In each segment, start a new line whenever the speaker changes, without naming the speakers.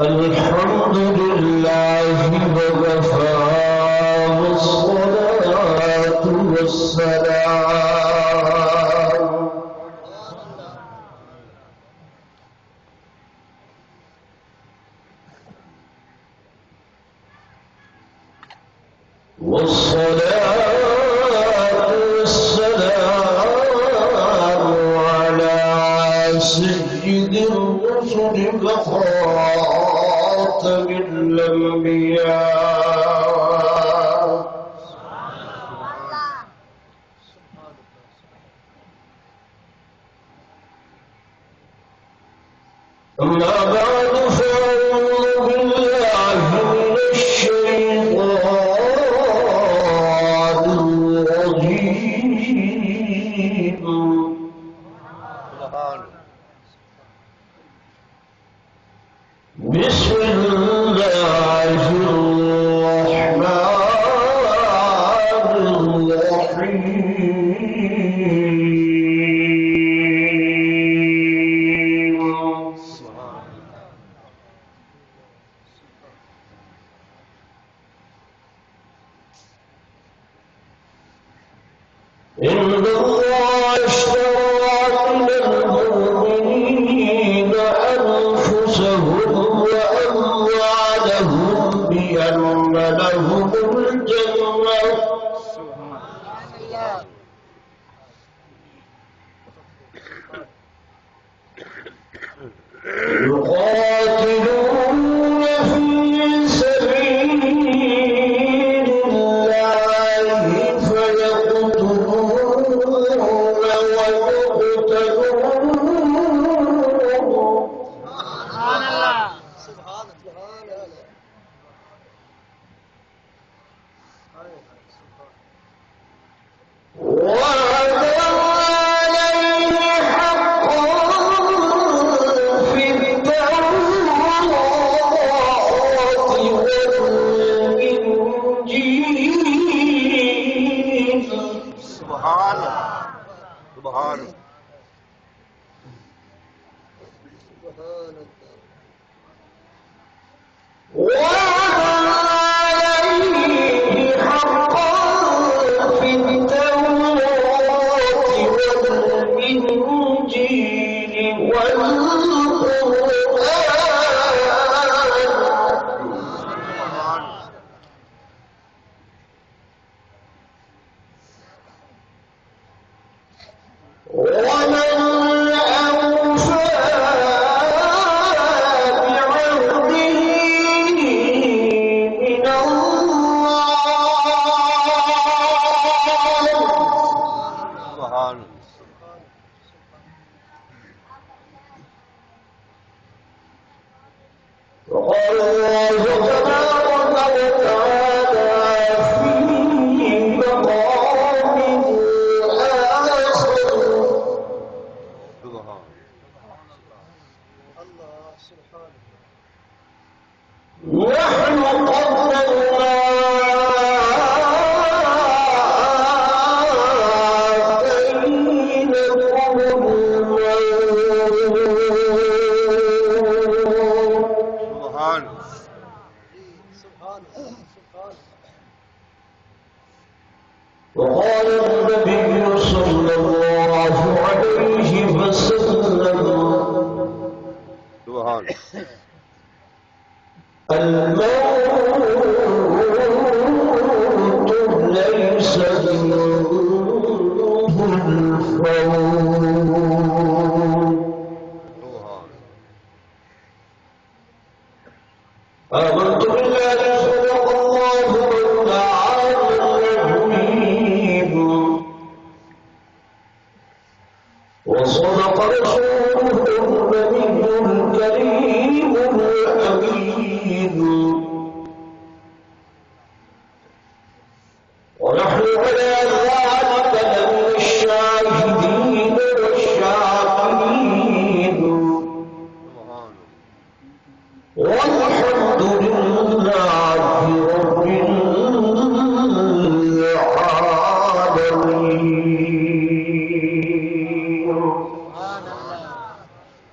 الحمد لله وكفى والصلاة والسلام على سيد الرسل وخاتم الأنبياء أما بعد فأعوذ بالله من الشيطان الرجيم بسم الله الرحمن الرحيم إن الله اشترى من المؤمنين أنفسهم وأموالهم بأن لهم الجنة يقاتلون في سبيل الله فيقتلون ويقتلون وعدا عليه حقا في التوراة والإنجيل
سبحان سبحان
وعدا عليه حقا في التوراة والإنجيل والقرآن ومن أوفى بعهده من
سبحان
وقال الله تبارك وتعالى في مقام آخر
سبحان
نحن قدرنا بينكم الموت
سبحان
وقال النبي صلى الله عليه وسلم
سبحان
الموت ليس منه الفوت آمنت بالله صدق الله تعالى العظيم وصدق رسوله النبي الكريم الأمين ونحن على ذلك لمن الشاهدين والشاكرين والحمد لله رب العالمين.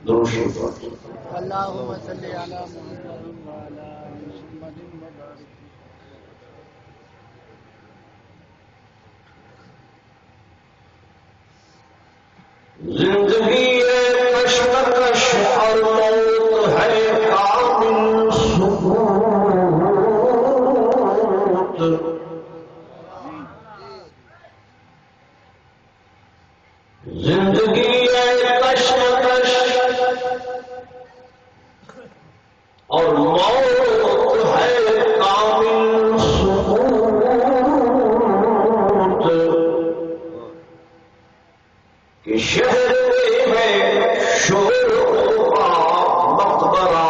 درود شریف
اللهم صل على محمد وعلى آل محمد وبارك.
زندگی کشمکش اور موت ہے کامل ثبوت. زندگی کشمکش اور موت ہے کامل ثبوت. کہ شہر میں ہے شور کا مقبرہ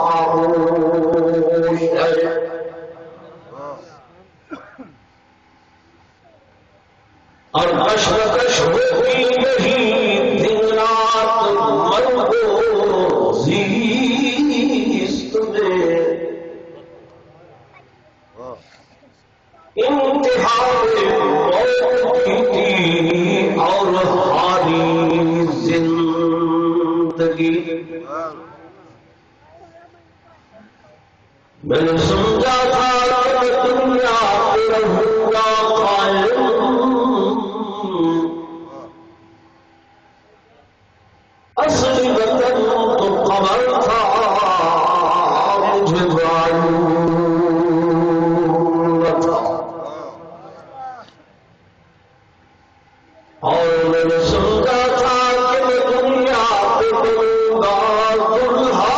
خاموش ہے. اور کشمکش ہوتی نہیں دن رات مرگ و زیست میں. انتہا موت کی تھی اور حالی زندگی. میں نے سمجھا تھا کہ دنیا پہ رہوں گا قائم. اصلی وطن تو قبر تھا مجھے معلوم نہ تھا. اور میں نے سمجھا تھا کہ میں دنیا پہ بنوں گا دلہا.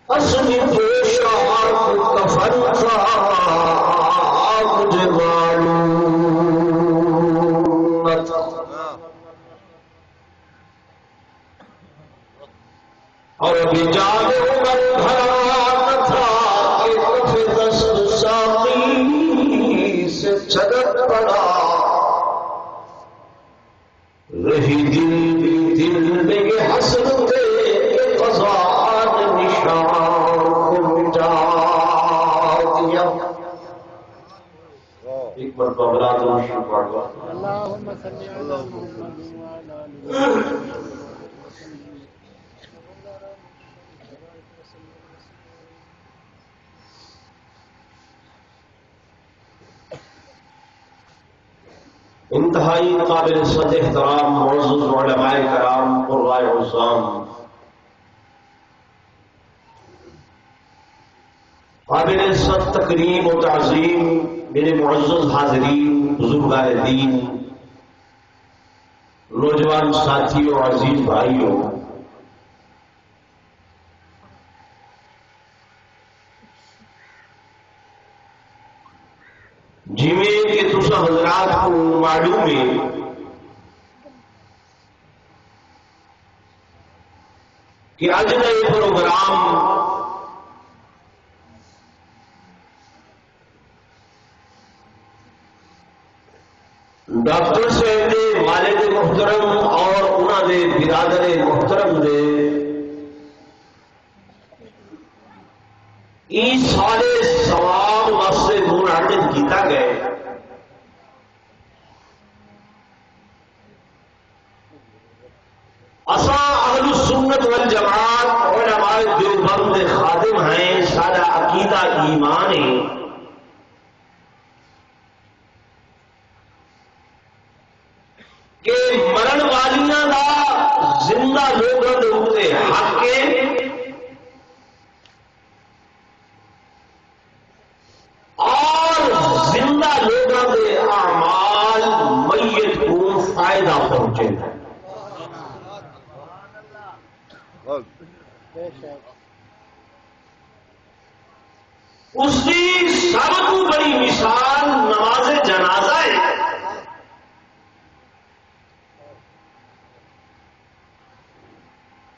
اصلی پوشاک کفن تھا مجھے معلوم نہ تھا. اور ابھی جانے من بھرا نہ تھا کہ کف دست ساقی سے چھلک پڑا. رہی دل میں یہ حسرتیں کہ قضا نے نشان کو مٹا دیا. ایک مرتبہ اولاد روشن پڑھ گا.
اللهم صل على محمد وعلى آل محمد.
انتہائی قابل صد احترام معزز علماء کرام قراء عظام، قابل صد تکریم و تعظیم میرے معزز حاضرین، بزرگان دین، نوجوان ساتھیوں، عزیز بھائیوں، جویں کہ تساں حضرات کو معلوم ہے کہ اج کا یہ پروگرام ڈاکٹر صاحب دے والد محترم اور انہوں دے برادر محترم دے ایسال ثواب واسطے منعقد کیتا گئے. اساں اہل السنت والجماعت علماء دیوبند خادم ہیں. سارا عقیدہ ایمان ہے کہ مرن والیاں دا زندہ لوگوں کے اوپر حق ہے اور زندہ لوگوں کے اعمال میت کو فائدہ پہنچے. اس کی سب کو بڑی مثال نماز جنازہ ہے.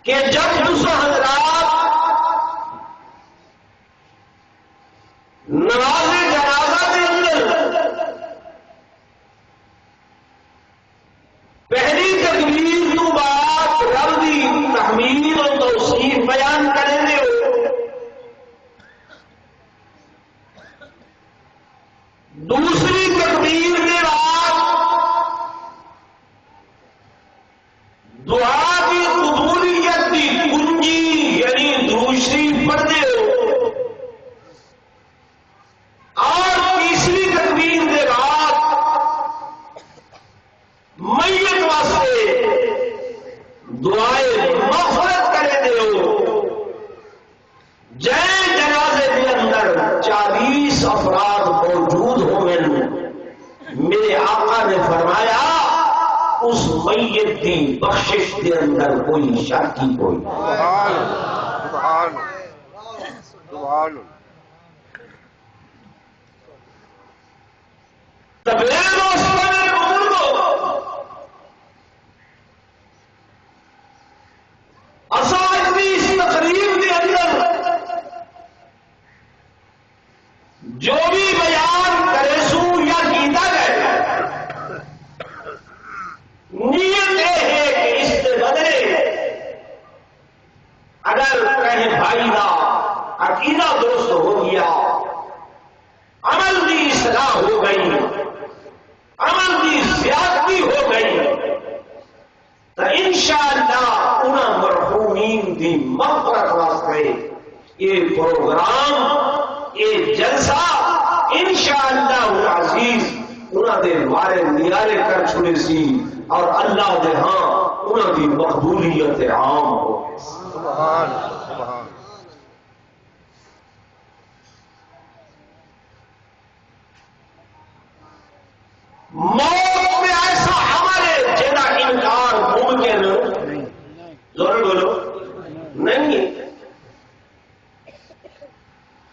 کہ جب دوسرا حضرات نماز جنازہ کے اندر پہلی جگہ واسطے دعائے مغفرت کرے دیو جائیں جنازے کے اندر 40 افراد موجود ہوئے، میرے آقا نے فرمایا اس میت کی بخشش کے اندر کوئی شک ہی کوئی
سبحان سبحان
اس تقریب کے اندر جو بھی بیان کرے سو یا کیتا گئے نیت یہ ہے کہ اس سے بدلے اگر کہیں بھائی کا عقیدہ درست ہو گیا، عمل کی اصلاح ہو گئی، عمل کی زیادتی ہو گئی، تو انشاءاللہ انہاں مرحومین دی مغفرت واسطے یہ پروگرام یہ جلسہ انشاءاللہ العزیز انہاں دے وارے نیارے کر چھوڑے سی اور اللہ دے ہاں انہاں دی مقبولیت عام ہو گئی۔
سبحان سبحان
موت میں ایسا عمل ہے جہاں انکار ممکن ضرور بولو نہیں،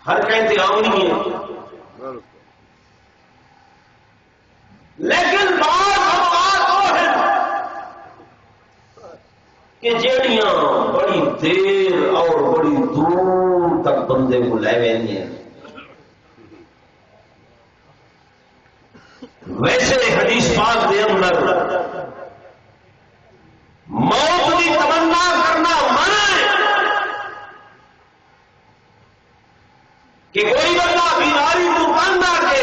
ہر کا انتظام نہیں ہے، لیکن بعض اوقات وہ ہیں کہ جیڑیاں بڑی دیر اور بڑی دور تک بندے کو لے وینی ہیں۔ ویسے حدیث پاک دے اندر موت کی تمنا کرنا منع ہے کہ کوئی بندہ بیماری کو تنگ آ کے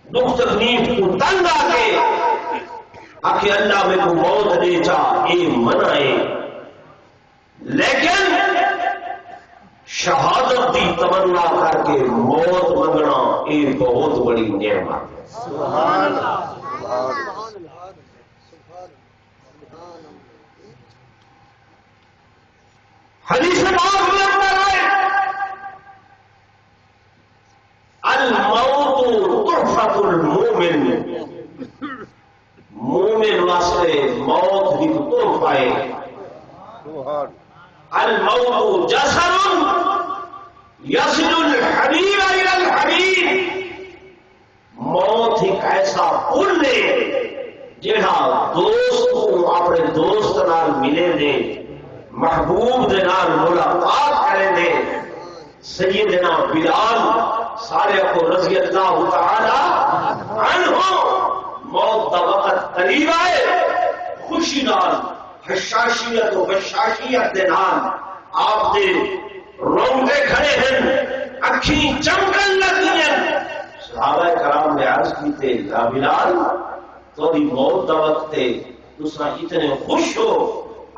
دکھ تکلیف کو تنگ آ کے آخر اللہ میں کو موت دے چاہ یہ منع ہے، لیکن شہادت کی تمنا کر کے موت منگنا یہ بہت بڑی نعمت ہے۔
سبحان
حدیث پاک میں اندر ہے الموت تحفۃ المومن، مومن واسطے موت بھی تحفہ ہے۔
سبحان
الموت جسر یصل الحبیب الى الحبیب، موت ایک ایسا پل ہے جہاں دوست کو اپنے دوست نال ملے دے، محبوب دے نال ملاقات کرے دے۔ سیدنا بلال سارے کو رضی اللہ تعالی عنہ موت کا وقت قریب آئے، خوشی نال حشاشیت و بشاشیت دے نال آپ دے رونگے کھڑے ہیں، اکھیں چمکن لگی ہیں۔ صحابہ کرام نے عرض کی تھے یا بلال تھوڑی موت دا وقت ہے، دوسرا اتنے خوش ہو،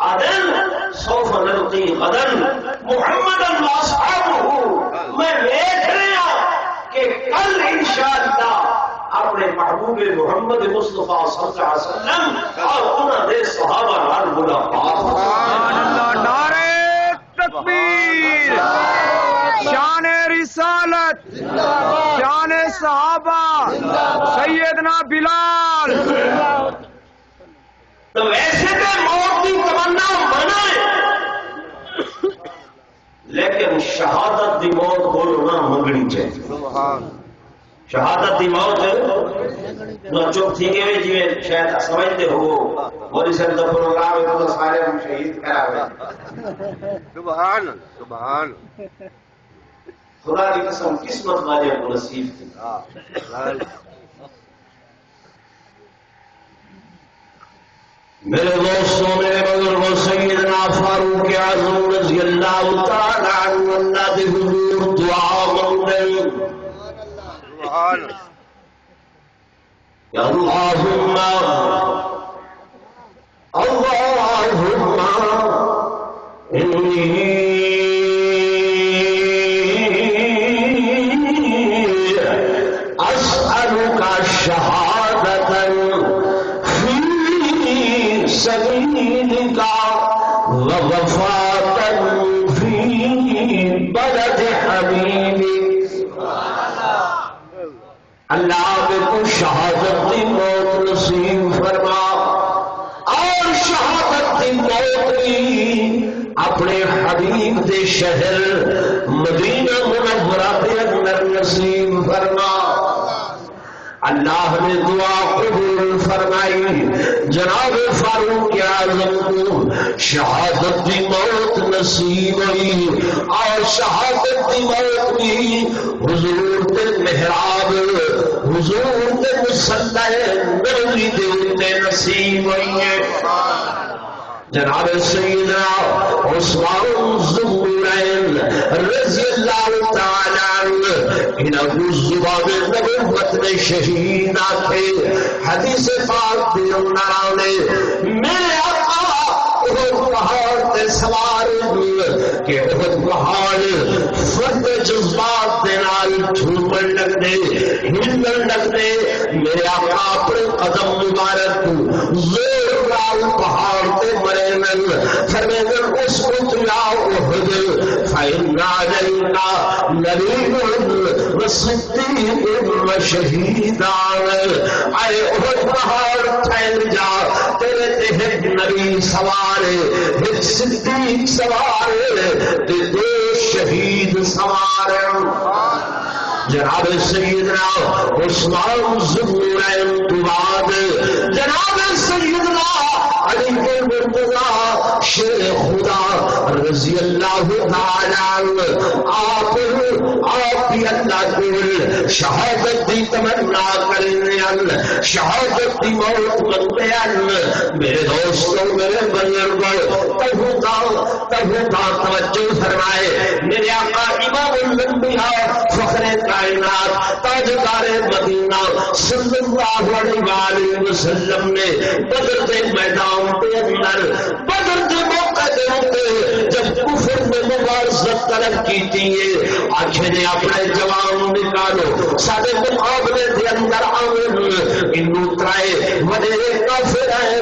آدن سوف نلقی غدن محمد و اصحابہ، میں دیکھ رہا کہ کل انشاءاللہ اپنے محبوب محمد مصطفیٰ صلی اللہ علیہ وسلم اور انہاں دے صحابہ نال ملاقات۔
نعرہ تکبیر، شان رسالت، شان صحابہ، سیدنا بلال۔
تو ویسے تو موت کی تمنا منع ہے، لیکن شہادت دی موت بولو نہ منگنی چاہیے۔
سبحان
شہادت دی موت نہ چپ تھی گئے جی شاید سمجھتے ہو موری صاحب کا پروگرام ہے تو سارے ہم شہید کرا ہوئے۔
سبحان سبحان
خدا کی قسم قسمت والے کو نصیب تھی۔ میرے دوستوں، میرے بزرگوں، سیدنا فاروق اعظم رضی اللہ تعالی عنہ اللہ کے حضور دعا مانگے،
سبحان
یا اللہم اللہم انی اسألک شہادتا فی اللہ میں کو شہادت کی موت نصیب فرما اور شہادت کی موت بھی اپنے حبیب دے شہر مدینہ منورہ دے اندر نصیب فرما اللہ نے دعا قبول فرمائی جناب فاروق اعظم کو شہادت کی موت نصیب ہوئی اور شہادت کی موت بھی حضور کے محراب حضور کے مصلی نبوی دے اوپر نصیب ہوئی ہے جناب سیدنا عثمان ذوالنورین رضی اللہ تعالی عنہ انہوں زبان نبوت میں شہید آتے حدیث پاک کے اندر نے میرے آقا احد پہاڑ تے سوار کہ احد پہاڑ فرد جذبات دے نال جھومن لگ دے ہلن لگ دے میرے آقا اپنے قدم مبارک کو زور لال پہاڑ تے مرینن فرمینن اس کو تلا احد فإنا علینا نبی وصدیق وشہیدان اے احد پہاڑ ٹھہر جا تیرے تحت نبی سوار ایک صدیق سوار دو شہید سوار جناب سیدنا عثمان ذوالنورین کے بعد جناب سیدنا علی مرتضیٰ شیر خدا رضی اللہ تعالی عنہ آپ بھی اللہ کو شہادت دی تمنا کرنے شہادت دی موت منگتے میرے دوستوں میرے بزرگوں تبوتا توجہ فرمائے میرے آقا امام الانبیاء فخر کائنات تاجدار مدینہ صلی اللہ علیہ وسلم نے بدر کے میدان کے اندر بدر کے موقع کے ہوتے جب کفر میں مبارزت طلب کی تھی آنکھیں نے اپنے جوان نکالو سارے مقابلے کے اندر آمن انہوں ترائے وڈے کافر ہیں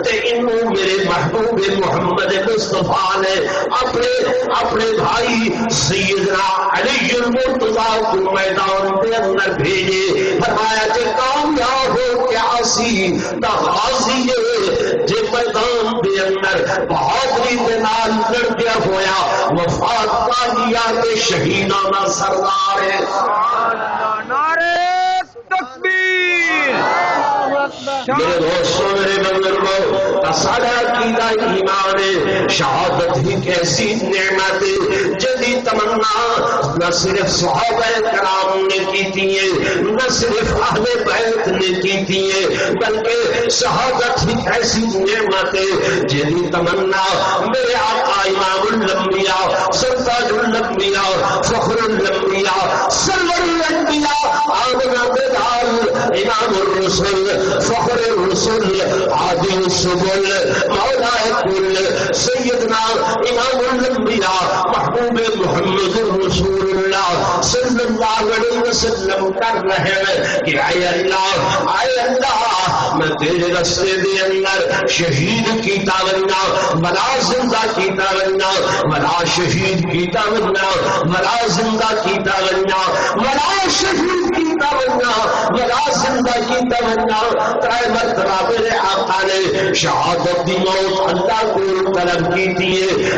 تے انہوں میرے محبوب محمد مصطفیٰ نے اپنے بھائی سیدنا علی المرتضیٰ کو میدان کے اندر بھیجے فرمایا کہ کامیاب ہو کیا سی دا غازی جے میدان کے اندر بہادری کے نال لڑ گیا ہویا وفات پا کے شہیدانہ سردار ہے
نعرہ تکبیر
میرے دوستوں میرے بزرگوں سارا عقیدہ ایمان ہے شہادت ہی کیسی نعمت جدی تمنا نہ صرف صحابہ کرام نے کی تھی نہ صرف اہل بیت نے کی تھی بلکہ شہادت ہی ایسی نعمت جدی تمنا میرے آقا امام الانبیاء سرتاج الانبیاء فخر الانبیاء سرور الانبیاء آمنہ بدال امام الرسل فخر الرسل عادی السبل مولا کل سیدنا امام الانبیاء محبوب محمد رسول اللہ صلی اللہ علیہ وسلم کر رہے ہیں کہ اے اللہ میں تیرے رستے دے اندر شہید کی تمنا بلا زندہ کی تمنا بلا شہید کی تمنا بلا زندہ کی تمنا بلا شہید کی تمنا بلا زندہ کی تمنا ترائے مرتبہ میرے آقا نے شہادت دی موت اللہ کو طلب کی تھی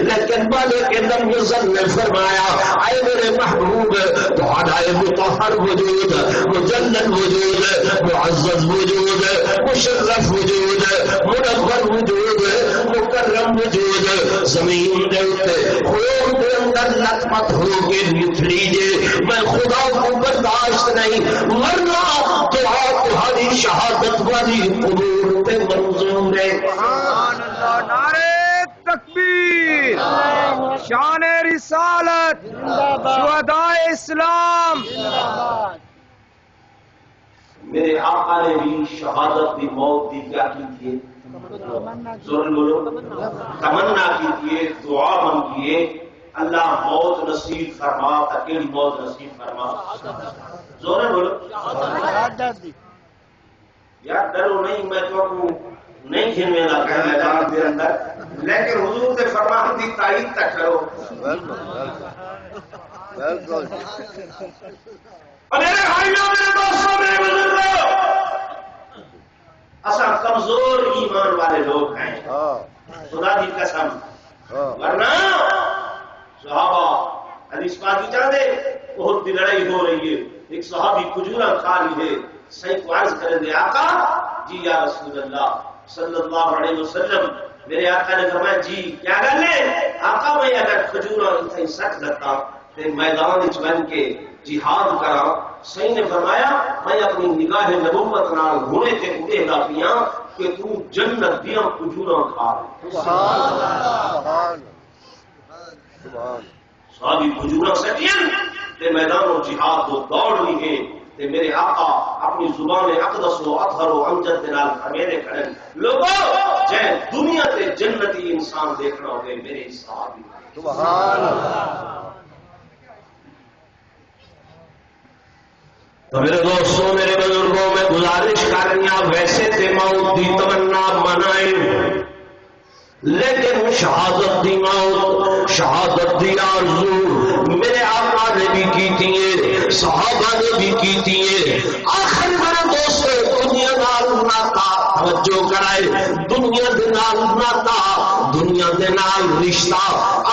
لیکن مالک لم یزل نے فرمایا اے میرے محبوب تمہارا مطہر وجود مجلل وجود معزز وجود مشرف وجود منور وجود مکرم وجود زمین دے خون دے اندر لطمت ہو کے لکھ لیجئے میں خدا کو برداشت نہیں ورنہ دعا تمہاری شہادت والی قبول پہ منظور ہے
سبحان اللہ نعرہ تکبیر شان رسالت شہداء اسلام
میرے آقا نے بھی شہادت کی موت دی کیا کی تھی زور بولو تمنا کی تھی دعا مانگیے اللہ موت نصیب فرما اکیلی موت نصیب فرما زور بولو یار ڈرو نہیں میں تو نہیں کھیلنے لگا ہے میدان کے اندر لیکن حضور کے فرمان کی تائید تک کرو اور میرے بھائیوں، میرے دوستوں، میرے بزرگوں، اصا کمزور ایمان والے لوگ ہیں، خدا دی قسم، ورنہ صحابہ حدیث پاک کی چاہ دے بہت دی لڑائی ہو رہی ہے، ایک صحابی کھجورا کھا لی ہے، صحیح کو عرض کریں دے آقا جی یا رسول اللہ صلی اللہ علیہ وسلم، میرے آقا نے فرمایا جی کیا گل ہے آقا، میں اگر کھجورا اتنی سچ لگتا تو میدان بن کے جہاد کرا، صحیح نے فرمایا میں اپنی نگاہ نبوت نال ہونے تے دیکھدا پیاں کہ تو جنت دیاں کھجورا کھا رہے،
سبحان اللہ، سبحان
صحابی کھجورا سٹین تے میدان و جہاد کو دوڑ لی ہے تے میرے آقا اپنی زبان اقدس و اطہر و امجد دے نال فرمینے کھڑے لوگوں جے دنیا تے جنتی انسان دیکھنا ہوگے میرے صحابی،
سبحان اللہ۔
تو میرے دوستوں، میرے بزرگوں، میں گزارش کر رہی ہوں ویسے تے موت دی تمنا منائیں، لیکن شہادت دی موت، شہادت دی آرزو میرے آقا نے بھی کی تھی، صحابہ نے بھی کی تھی۔ آخر میرے دوستوں، دنیا نال ناتا توجہ کرائے، دنیا دے نال ناتا، دنیا دے نال رشتہ،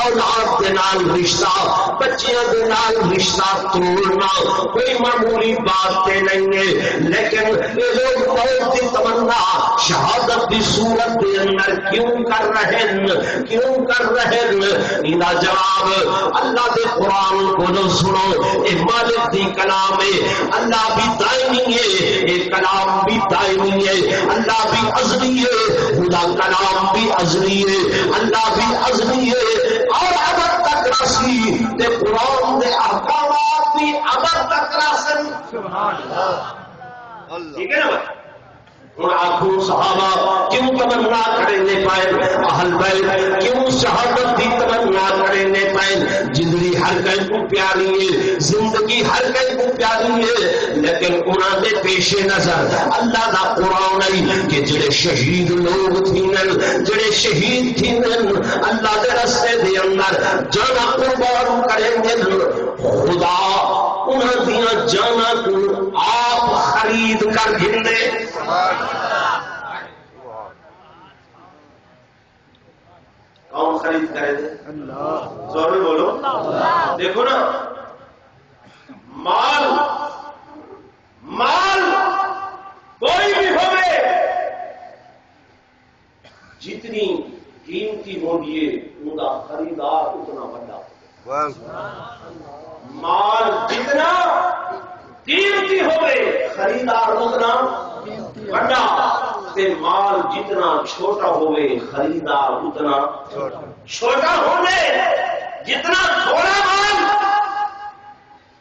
اولاد دے نال رشتہ، بچیاں دے نال رشتہ توڑنا کوئی معمولی بات تے نہیں ہے، لیکن یہ لوگ موت دی تمنا شہادت دی صورت دے اندر کیوں کر رہے ہیں، کیوں کر رہے ہیں؟ انہا جواب اللہ دے قرآن کو جو سنو، اے مالک دی کلام ہے، اللہ بھی دائمی ہے، اے کلام بھی دائمی ہے، اللہ بھی ازلی ہے، خدا کلام بھی ازلی ہے، اللہ بھی ازلی ہے، اور ابد تک رسی تے قرآن دے احکامات بھی ابد تک رسن،
سبحان اللہ۔
ٹھیک ہے نا بھائی؟ اور آخو صحابہ کیوں تمنا کرنے پائے، اہل بیت کیوں شہادت کی تمنا کرنے پائے؟ زندگی ہر کہیں کو پیاری ہے، زندگی ہر کہیں کو پیاری ہے، لیکن انہوں نے پیش نظر اللہ دا قرآن ہے کہ جڑے شہید لوگ تھینن، جڑے شہید تھینن اللہ دے رستے دے اندر جانا قربان کریں گے، خدا انہوں دیا جانا کو آپ خرید کر گھنے، کون خرید کرے دے؟ زور میں بولو، دیکھو نا، مال مال کوئی بھی ہوئے جتنی قیمتی ہوگی ان کا خریدار اتنا بڑا، مال جتنا قیمتی ہوئے خریدار اتنا بڑا، تے مال جتنا چھوٹا ہوئے خریدار اتنا چھوٹا ہونے، جتنا تھوڑا مال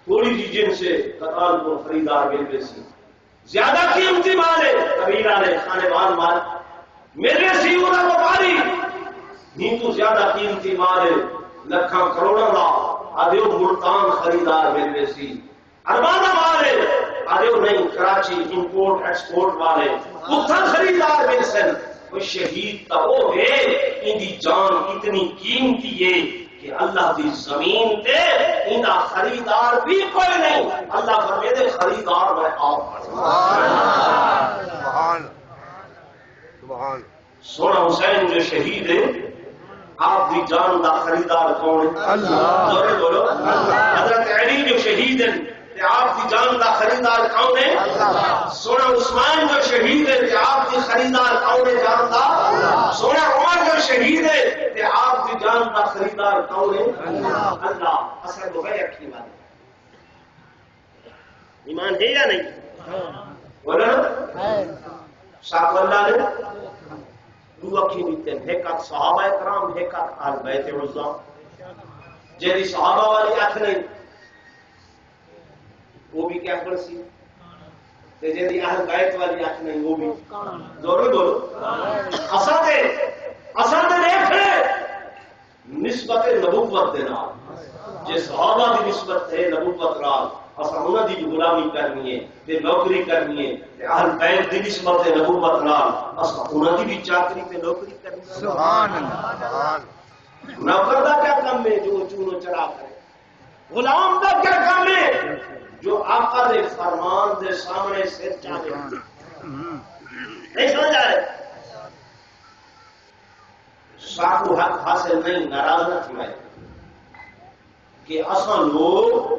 تھوڑی جی جن سے قطار کو خریدار ملے سی، زیادہ قیمتی مال ہے قبیلہ نے کھانے بان مال میرے سی انہوں کو پاری نہیں، تو زیادہ قیمتی مال ہے لکھاں کروڑوں کا آدھو ملتان خریدار ملے سی، اربانہ مال ہے آدھو نہیں کراچی امپورٹ ایکسپورٹ والے اتنا خریدار مل سن، وہ شہید تا وہ ہے ان دی جان اتنی قیمتی ہے کہ اللہ دی زمین تے انہا خریدار بھی کوئی نہیں، اللہ فرمے دے خریدار میں آپ
سبحان سبحان۔
سونا حسین جو شہید ہے آپ دی جان دا خریدار کون ہے؟
اللہ۔
زورے بولو، حضرت علی جو شہید ہے کہ آپ کی جان دا خریدار کون ہے؟ سونا عثمان جو شہید ہے کہ آپ کی خریدار کون ہے جان دا؟ سونا عمر جو شہید ہے کہ آپ کی جان دا خریدار کون ہے؟ اللہ۔ اصل تو ہے اکھی بات، ایمان ہے یا نہیں؟ بولو نا، صاحب اللہ نے دو اکھی بیتے ہیں، ایک صحابہ کرام، ایک اہل بیت عزا، جیدی صحابہ والی آنکھ نہیں وہ بھی کیا پڑ سی، جیدی اہل بیت والی آنکھ نہیں وہ بھی ضرور بولو۔ اصل دے دیکھ لے نسبت نبوت دینا، جے صحابہ دی نسبت ہے نبوت رال اصل انہوں دی غلامی کرنی ہے تے نوکری کرنی ہے، تے اہل بیت دی نسبت ہے نبوت رال اصل انہوں دی بھی چاکری تے نوکری کرنی ہے۔
سبحان اللہ۔
نوکر دا کیا کام ہے جو چونو چڑھا کرے؟ غلام دا کیا کام ہے جو آقا دے فرمان دے سامنے سر چاہے نہیں سمجھ آ رہے ساکو حق حاصل نہیں ناراض نہ تھوڑے کہ اصل لوگ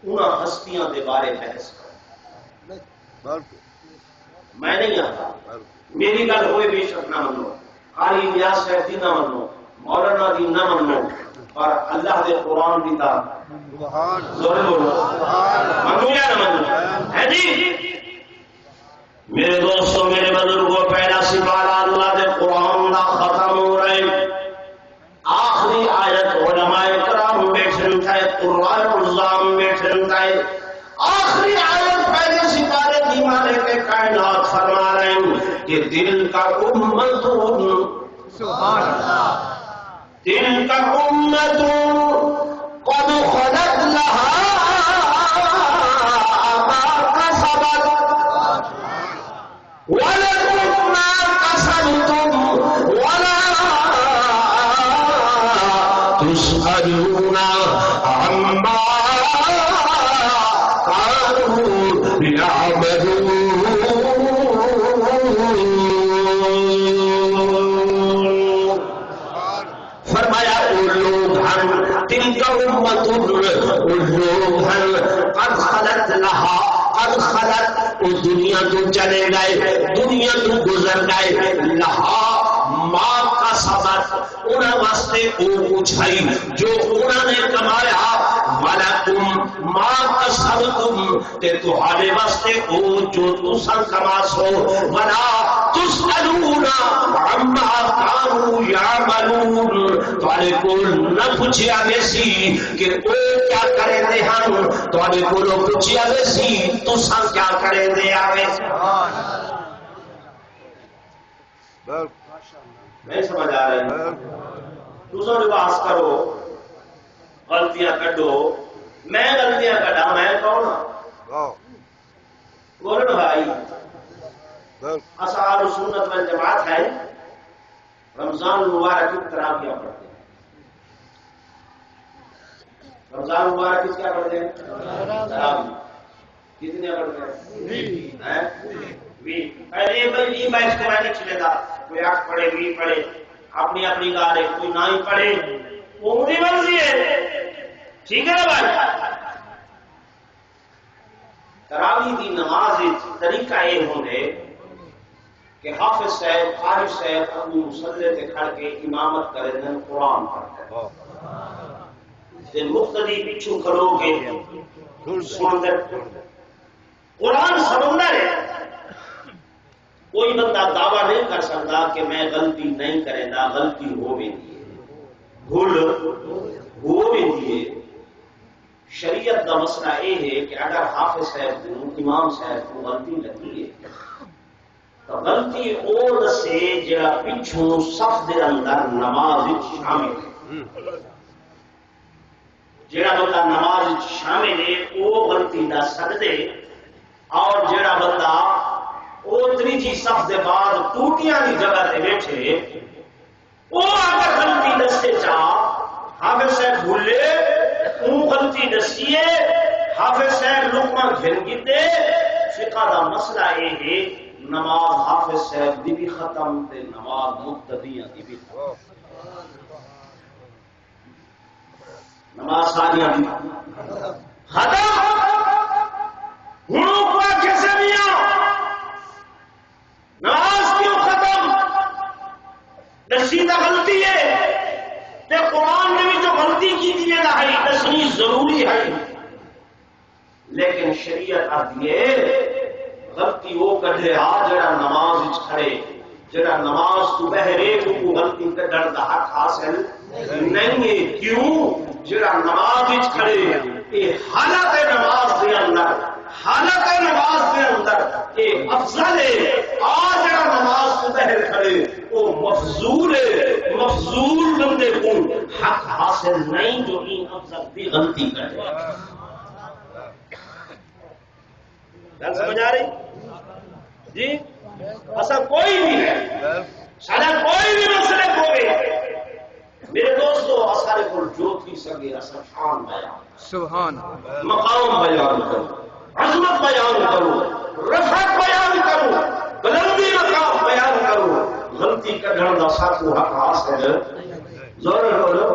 انہاں ہستیاں دے بارے بحث کر میں نہیں آتا میری گل ہوئے بے شک نہ منو قاری نیاز صاحب دی نہ منو مولانا دی نہ منو اور اللہ دے قرآن دی تا ضرور منو یا نہ منو ہے جی میرے دوستوں میرے بزرگوں پہلا سپارہ اللہ دے قرآن دا ختم ہو رہے آخری آیت علماء کرام بیٹھن تھے قرآن الزام بیٹھن تھے آخری آیت پہلے سپارے کی مالک کائنات فرما رہے ہیں کہ دل کا امت
سبحان اللہ
دل کا امت قد خلت لها ما کسبت ولكم ما كسبتم ولا تسألون عما كانوا يعملون فرمایا وہ لوگ ہیں تلك امت وہ لوگ ہیں قد خلت لها قد خلت وہ دنیا تو چلے گئے دنیا تو گزر گئے لہا ماں کا سبت انہیں واسطے وہ کچھ ہے جو انہوں نے کمایا وَلَكُمْ مَا كَسَبْتُمْ تے تمہارے واسطے وہ جو تساں کماسو وَلَا تُسْأَلُونَ عَمَّا كَانُوا يَعْمَلُونَ تمہارے کو نہ پوچھیا ویسی کہ وہ کیا کریں دے ہم تمہارے کو نہ پوچھیا ویسی تساں کیا کریں دے آوے نہیں سمجھ آ رہے ہیں دوسروں لباس کرو غلطیاں کٹو میں غلطیاں کٹا میں کون بولو بھائی اصحاب سنت والجماعت ہے رمضان مبارک کی تراویح پڑھتے ہیں رمضان مبارک کس کیا پڑھتے ہیں تراویح کتنے پڑھتے ہیں پہلے بیچ کے میں نہیں چلے گا کوئی 8 پڑھے 20 پڑھے اپنی اپنی گارے کوئی نہ ہی پڑھے وہ ان کی مرضی ہے ٹھیک ہے نا بھائی تراویح کی نماز طریقہ یہ ہونے کہ حافظ صاحب قاری صاحب اپنی مصلے سے کھڑ کے امامت کرے دن قرآن پڑھتے ہیں مقتدی پیچھو کھڑو گے سنتے قرآن سمندر ہے کوئی بندہ دعویٰ نہیں کر سکتا کہ میں غلطی نہیں کرے گا غلطی ہو بھی دیے بھول ہو بھی دیے شریعت کا مسئلہ یہ ہے کہ اگر حافظ صاحب کو امام صاحب کو غلطی لگی ہے تو غلطی اور سے جڑا پچھوں صف دے اندر نماز شامل ہے جڑا بندہ نماز شامل ہے وہ غلطی نہ سکتے اور جڑا بندہ وہ تیجی صف دے بعد ٹوٹیاں کی جگہ تے بیٹھے وہ اگر غلطی دسے چاہ حافظ صاحب بھولے وہ غلطی دسیے حافظ صاحب لقمہ گھر گیتے فقہ دا مسئلہ یہ ہے نماز حافظ صاحب دی بھی ختم تے نماز مقتدیاں دی بھی نماز ساریاں دی ختم ہنوں کو کیسے میاں نماز کیوں ختم دسیدہ غلطی ہے تے قرآن نے بھی جو غلطی کی دیئے نہ ہے دسنی ضروری ہے لیکن شریعت آتی ہے غلطی وہ کڑھے جڑا نماز کھڑے جڑا نماز تو بہرے کو غلطی کڑھن دا حق حاصل نہیں ہے کیوں جڑا نماز کھڑے یہ حالت نماز دے اندر حالت نماز کے اندر یہ افضل ہے آج نماز کو بہر کھڑے وہ مفضول ہے مفضول بندے کو حق حاصل نہیں جو ان افضل بھی غلطی کرے گل سمجھ آ رہی جی ایسا کوئی بھی ہے سارا کوئی بھی مسئلے کو میرے دوستو اثر کو جو تھی سکے اثر شان بیان
سبحان
مقام بیان کرو عظمت بیان کرو رفعت بیان کرو بلندی مقام بیان کرو غلطی کرنے کا ساتھ حق حاصل ضرور بولو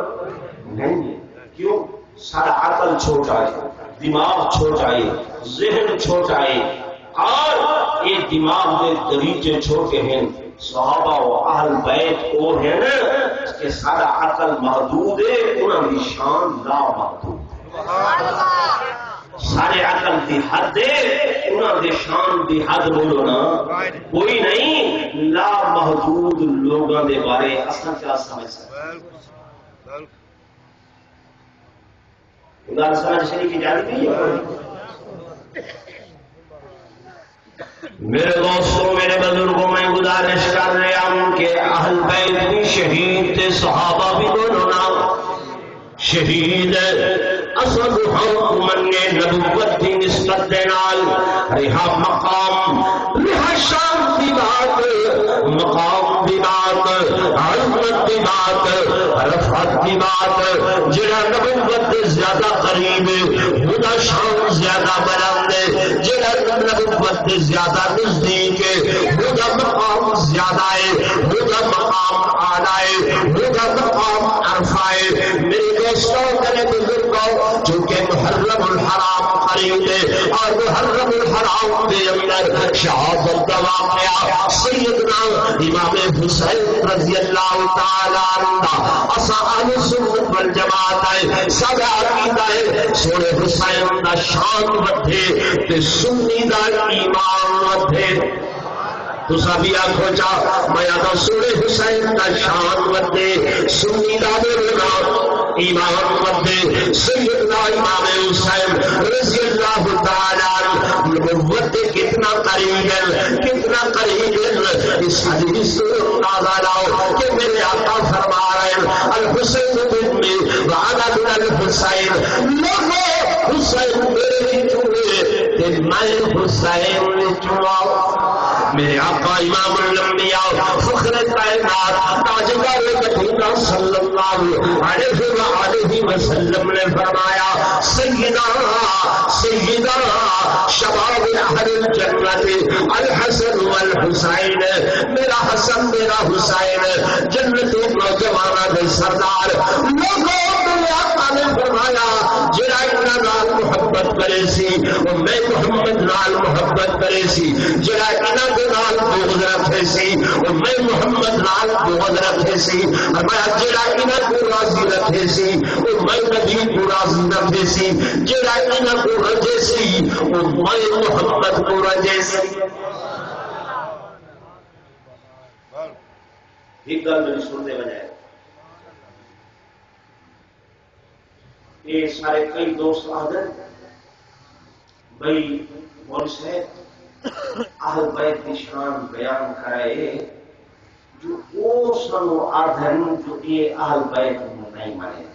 نہیں کیوں سارا عقل چھوٹا ہے دماغ چھوٹا ہے ذہن چھوٹا ہے اور یہ دماغ میں دریچے چھوٹے ہیں صحابہ و اہل بیت وہ ہے نا کہ سارا عقل محدود ہے انہوں کی شان لا محدود سارے عقل کی حد ہے انہوں کی شان کی حد بولو نا کوئی نہیں لا محدود لوگوں کے بارے اصل کیا سمجھ سکتے گل سمجھ شریف کی جانتی ہے میرے دوستوں میرے بزرگوں میں گزارش کر رہا ہوں کہ اہل بیت بھی شہید تھے صحابہ بھی دونوں نام شہید اسد حکم نے نبوت کی نسبت دے نال رہا مقام رہا شان کی بات مقام کی بات عظمت کی بات رفعت کی بات جڑا نبوت سے زیادہ قریب ہے وہ شان زیادہ بلند ہے جڑا نبوت سے زیادہ نزدیک ہے وہ مقام زیادہ ہے وہ مقام اعلی ہے وہ مقام عرفہ ہے میرے دوستوں میرے بزرگوں چونکہ محرم الحرام قریب ہے اور محرم الحرام کے اندر شہادت کا واقعہ سیدنا امام حسین رضی اللہ تعالی عنہ اسا اہل سنت والجماعت ہے سب عقیدہ ہے سونے حسین دا شان ودھے تے سنی دا ایمان ودھے تو سبھی آنکھوں چاہ میں آدھا سونے حسین دا شان ودھے سنی دا میرے ایمان مدے سیدنا امام حسین رضی اللہ تعالی عنہ نبوت کتنا قریب ہے کتنا قریب ہے اس حدیث سے اندازہ لاؤ کہ میرے آقا فرما رہے ہیں الحسین منی وعنا من الحسین لوگو حسین میرے چوئے کہ میں حسین چوئے میرے آقا امام الانبیاء فخر کائنات تاجدار مدینہ صلی اللہ علیہ وسلم نے فرمایا سیدہ شباب اہل الجنت الحسن والحسین میرا حسن میرا حسین جنت نوجوانوں کے سردار لوگوں میرے آقا نے فرمایا جڑا انہاں نال محبت کرے سی اور میں محمد نال محبت کرے سی جڑا انہاں دے نال بغض رکھے سی اور میں محمد نال بغض رکھے سی اور میں جڑا انہاں کو راضی رکھے سی اور میں نبی کو راضی رکھے سی جڑا انہاں کو رجے سی اور میں محمد کو رجے سی ایک گل میری سننے بجائے یہ سارے کئی دوست آدھر بھائی مول صاحب اہل بیت کی شان بیان کرائے جو وہ سنو آدھر جو یہ اہل بیت نہیں مانے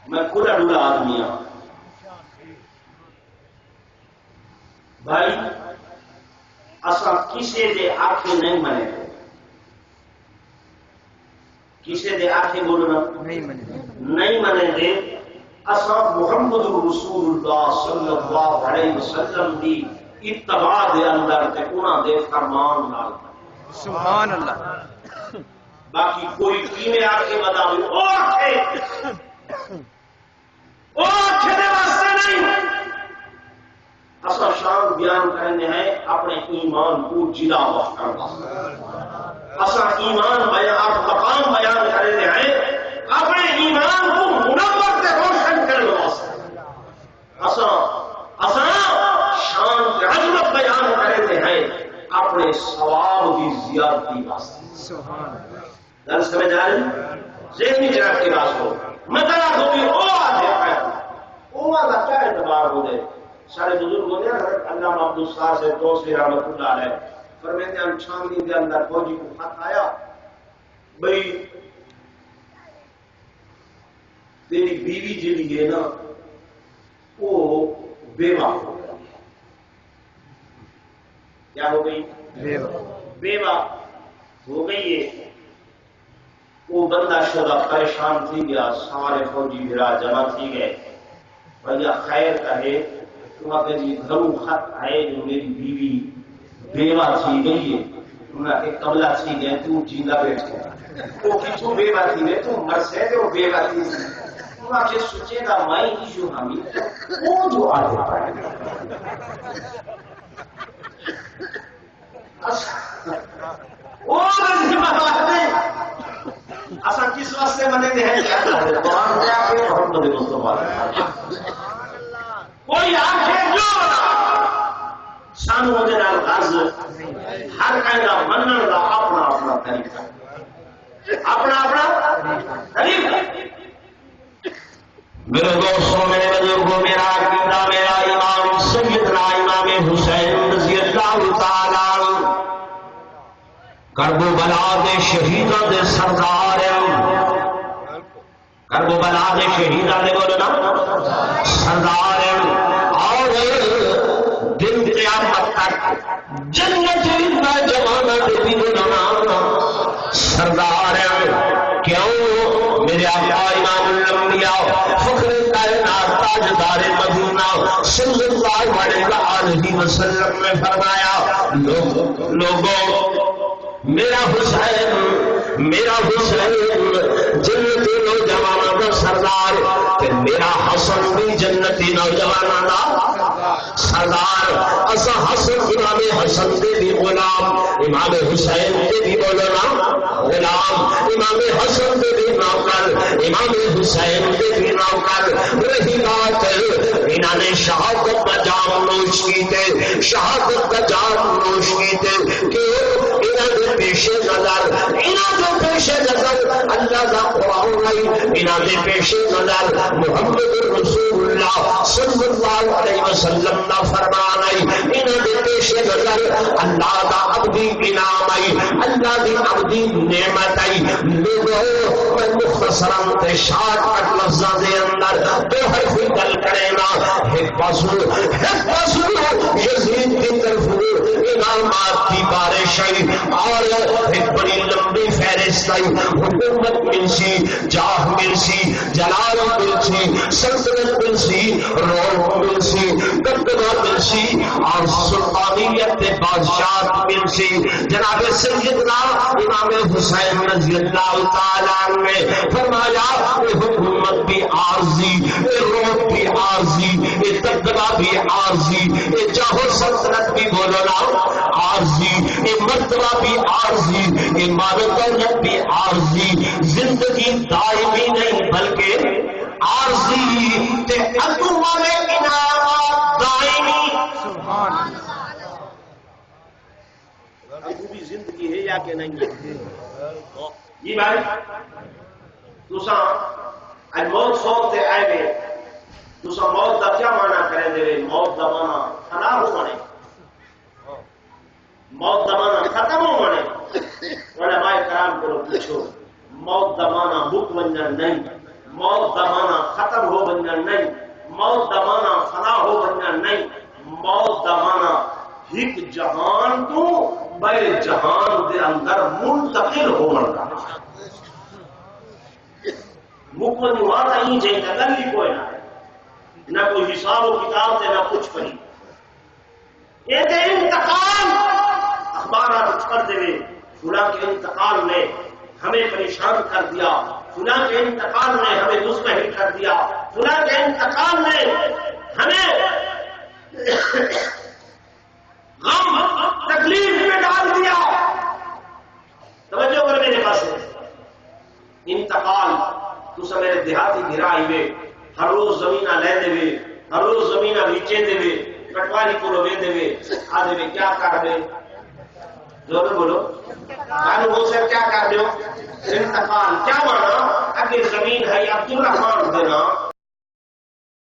میں کھلا ڈولا آدمی ہوں بھائی اصا کسی دے آنکھیں نہیں منے کسی دے آنکھیں بولنا نہیں منے دے اصا محمد رسول اللہ صلی اللہ علیہ وسلم دی اتباع دے اندر تے انہاں دے فرمان نال
سبحان اللہ
باقی کوئی کینے آنکھیں بتاوے او آنکھیں دے واسطے نہیں اصا شان بیان کرنے ہیں اپنے ایمان کو جلا وقت اصا ایمان بیان مقام بیان کرنے ہیں اپنے ایمان کو منور سے روشن کرنے واسطے اصا شان کی عظمت بیان کرنے ہیں اپنے ثواب کی زیادتی واسطے دل سمجھ آ رہی ذہنی جناب کی بات ہو مطلب ہوگی او آدھے او آدھا کیا اعتبار ہو گئے سارے بزرگ ہو گئے علامہ عبدالستار سے دوسری رحمت اللہ علیہ فرماتے ہیں چھاندی کے اندر فوجی کو خط آیا بھائی تیری بیوی جیلی ہے نا وہ بیوہ ہو گئی کیا ہو گئی بیوہ ہو گئی ہے وہ بندہ شدہ پریشان تھی گیا سارے فوجی بھرا جمع تھی گئے بھیا خیر کہے تو اگر جی گھروں خط آئے جو میری بیوی بیوہ تھی گئی ہے انہاں کے قبلہ تھی گئے تو جیندہ بیٹھے وہ کچھو بیوہ تھی گئے تو مرسے دے وہ بیوہ تھی تو آپ سے سوچے گا مائی ایشو ہمیں وہ جو آدھے پائے وہ رضیمہ بات اصلا کس واسطے بنے دے ہیں کیا قرآن میں آگے محمد مصطفیٰ کوئی آنکھیں جو سانو دے نال غرض ہر کائنہ منن دا اپنا اپنا طریقہ اپنا اپنا طریقہ میرے دوستوں میرے بزرگوں میرا عقیدہ میرا امام سیدنا امام حسین رضی اللہ تعالیٰ کربلا دے شہیداں دے سردار کربلا دے شہیداں دے بولو نا سردار اور دن قیامت تک جنت میں جمانا دے بھی بولنا سردار کیوں میرے آقا امام الانبیاء فخر کائنات تاجدار مدینہ صلی اللہ علیہ وسلم نے فرمایا لوگوں میرا حسین جنتی نوجوانوں کا سردار تے میرا حسن بھی جنتی نوجوانوں کا سردار اسا حسن امام حسن دے بھی غلام امام حسین دے بھی مولانا غلام امام حسن دے بھی نوکر امام حسین دے بھی نوکر رہی بات انہوں نے شہادت کا جام نوش کیتے شہادت کا جام نوش کیتے کہ پیش نظر انہوں کے پیش نظر اللہ کا قرآن آئی انہوں کے پیش نظر محمد رسول اللہ صلی اللہ علیہ وسلم کا فرمان آئی انہوں کے پیش نظر اللہ کا عبدی انعام آئی اللہ کی عبدی نعمت آئی لوگوں میں مختصراً تے شارٹ کٹ لفظاں دے اندر دو حرف گل کرے نا ایک پاسو یزید کی طرف انعامات کی بارش آئی اور ایک بڑی لمبی فہرست آئی حکومت مل سی جاہ مل سی جلال مل سی سلطنت مل سی رول مل سی دبدبہ مل سی اور سلطانیت بادشاہ مل سی جناب سیدنا امام حسین رضی اللہ تعالیٰ نے فرمایا یہ حکومت بھی عارضی یہ روح بھی عارضی یہ دبدبہ بھی عارضی یہ چاہو سلطنت بھی بولو نا عارضی یہ مرتبہ بھی عارضی یہ مال دولت بھی عارضی زندگی دائمی نہیں بلکہ عارضی تے ادو والے انعامات دائمی
سبحان اللہ
ابو بھی زندگی ہے یا کہ نہیں ہے جی بھائی تسا اج موت سوت تے آئے گے تسا موت کا کیا معنی کریں دے موت کا معنی فنا ہو مانے موت کا معنی ختم ہو مانے علماء کرام کو پوچھو موت کا معنی بک بننا نہیں موت کا معنی ختم ہو بننا نہیں موت کا معنی فنا ہو بننا نہیں موت کا معنی ایک جہان تو بے جہان دے اندر منتقل ہونے کا مکمل مانا ہی جائے جگل ہی کوئی نہ کوئی حساب و کتاب سے نہ کچھ پڑی یہ دے انتقال اخبارات پڑھ دے فلاں کے انتقال نے ہمیں پریشان کر دیا فلاں کے انتقال نے ہمیں مزمحل کر دیا فلاں کے انتقال نے ہمیں غم تکلیف میں ڈال دیا توجہ کر میرے پاس انتقال تو سب میرے دیہاتی گرائی میں ہر روز زمینہ لے دے ہر روز زمینہ بیچے دے کٹواری کو روے دے آدھے میں کیا کر دے زور بولو کانو ہو سر کیا کر دو انتقال کیا مانا اگر زمین ہے عبد الرحمان دینا